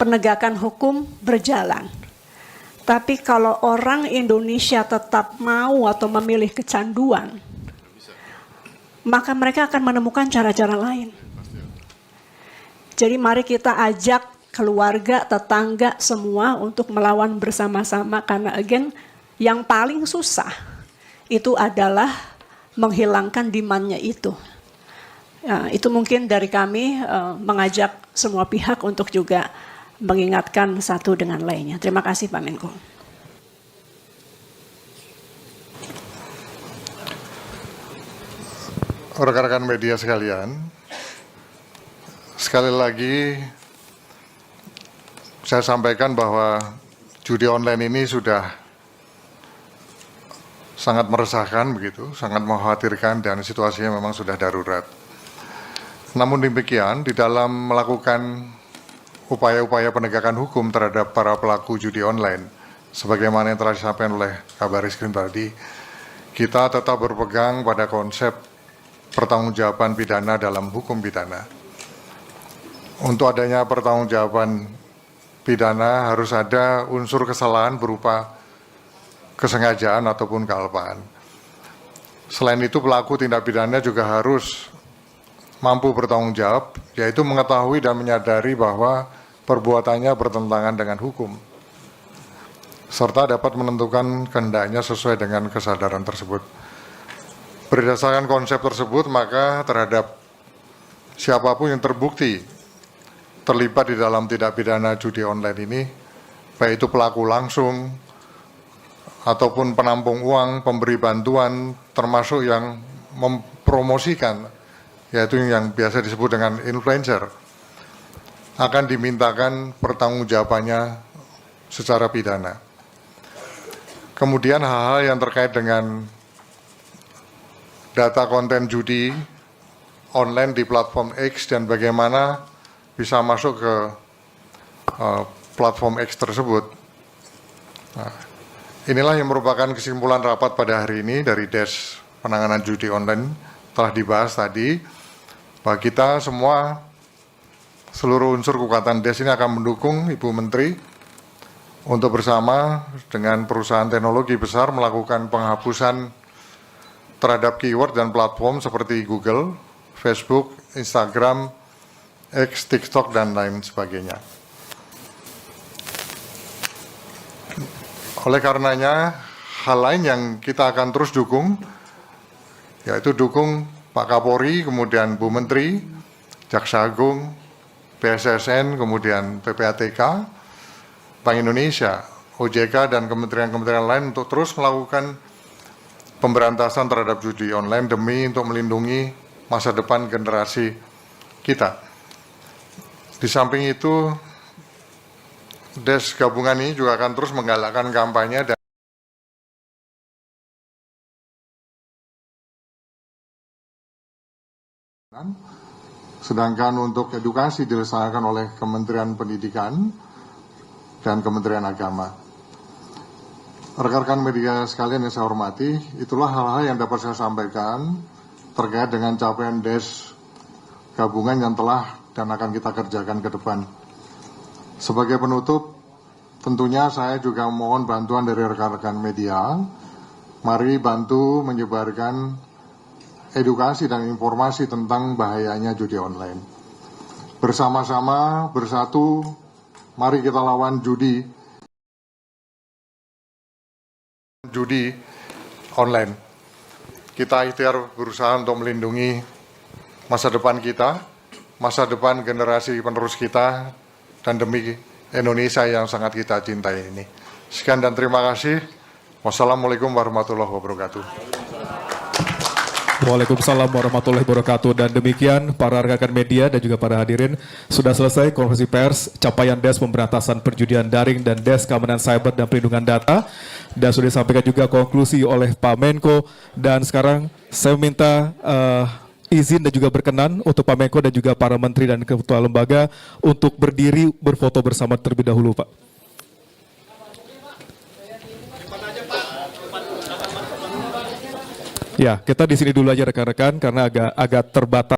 penegakan hukum berjalan. Tapi kalau orang Indonesia tetap mau atau memilih kecanduan, maka mereka akan menemukan cara-cara lain. Jadi mari kita ajak keluarga, tetangga, semua untuk melawan bersama-sama karena again, yang paling susah itu adalah menghilangkan demand-nya itu. Ya, itu mungkin dari kami mengajak semua pihak untuk juga mengingatkan satu dengan lainnya. Terima kasih Pak Menko. Rekan-rekan media sekalian, sekali lagi saya sampaikan bahwa judi online ini sudah sangat meresahkan begitu, sangat mengkhawatirkan dan situasinya memang sudah darurat. Namun demikian, di dalam melakukan upaya-upaya penegakan hukum terhadap para pelaku judi online, sebagaimana yang telah disampaikan oleh Kabar Eskrim tadi, kita tetap berpegang pada konsep pertanggungjawaban pidana dalam hukum pidana. Untuk adanya pertanggungjawaban pidana harus ada unsur kesalahan berupa kesengajaan ataupun kealpaan. Selain itu pelaku tindak pidana juga harus mampu bertanggung jawab, yaitu mengetahui dan menyadari bahwa perbuatannya bertentangan dengan hukum, serta dapat menentukan kehendaknya sesuai dengan kesadaran tersebut. Berdasarkan konsep tersebut, maka terhadap siapapun yang terbukti terlibat di dalam tindak pidana judi online ini, baik itu pelaku langsung ataupun penampung uang, pemberi bantuan, termasuk yang mempromosikan, yaitu yang biasa disebut dengan influencer, akan dimintakan pertanggungjawabannya secara pidana. Kemudian hal-hal yang terkait dengan data konten judi online di platform X dan bagaimana bisa masuk ke platform X tersebut. Nah, inilah yang merupakan kesimpulan rapat pada hari ini dari Des Penanganan Judi Online, telah dibahas tadi bahwa kita semua, seluruh unsur kekuatan Des ini akan mendukung Ibu Menteri untuk bersama dengan perusahaan teknologi besar melakukan penghapusan terhadap keyword dan platform seperti Google, Facebook, Instagram, X, TikTok, dan lain sebagainya. Oleh karenanya, hal lain yang kita akan terus dukung, yaitu dukung Pak Kapolri, kemudian Bu Menteri, Jaksa Agung, BSSN, kemudian PPATK, Bank Indonesia, OJK, dan kementerian-kementerian lain untuk terus melakukan pemberantasan terhadap judi online demi untuk melindungi masa depan generasi kita. Di samping itu, Des gabungan ini juga akan terus menggalakkan kampanye dan sedangkan untuk edukasi dilaksanakan oleh Kementerian Pendidikan dan Kementerian Agama. Rekan-rekan media sekalian yang saya hormati, itulah hal-hal yang dapat saya sampaikan terkait dengan capaian Des gabungan yang telah dan akan kita kerjakan ke depan. Sebagai penutup, tentunya saya juga mohon bantuan dari rekan-rekan media. Mari bantu menyebarkan edukasi dan informasi tentang bahayanya judi online. Bersama-sama, bersatu, mari kita lawan judi online. Kita ikhtiar berusaha untuk melindungi masa depan kita, masa depan generasi penerus kita, dan demi Indonesia yang sangat kita cintai ini. Sekian dan terima kasih. Wassalamualaikum warahmatullahi wabarakatuh. Waalaikumsalam warahmatullahi wabarakatuh. Dan demikian para rekan media dan juga para hadirin, sudah selesai konferensi pers capaian Des Pemberantasan Perjudian Daring dan Des Keamanan Cyber dan Perlindungan Data, dan sudah disampaikan juga konklusi oleh Pak Menko. Dan sekarang saya minta izin dan juga berkenan untuk Pak Menko dan juga para menteri dan ketua lembaga untuk berdiri berfoto bersama terlebih dahulu, Pak. Ya, kita di sini dulu aja rekan-rekan karena agak terbatas.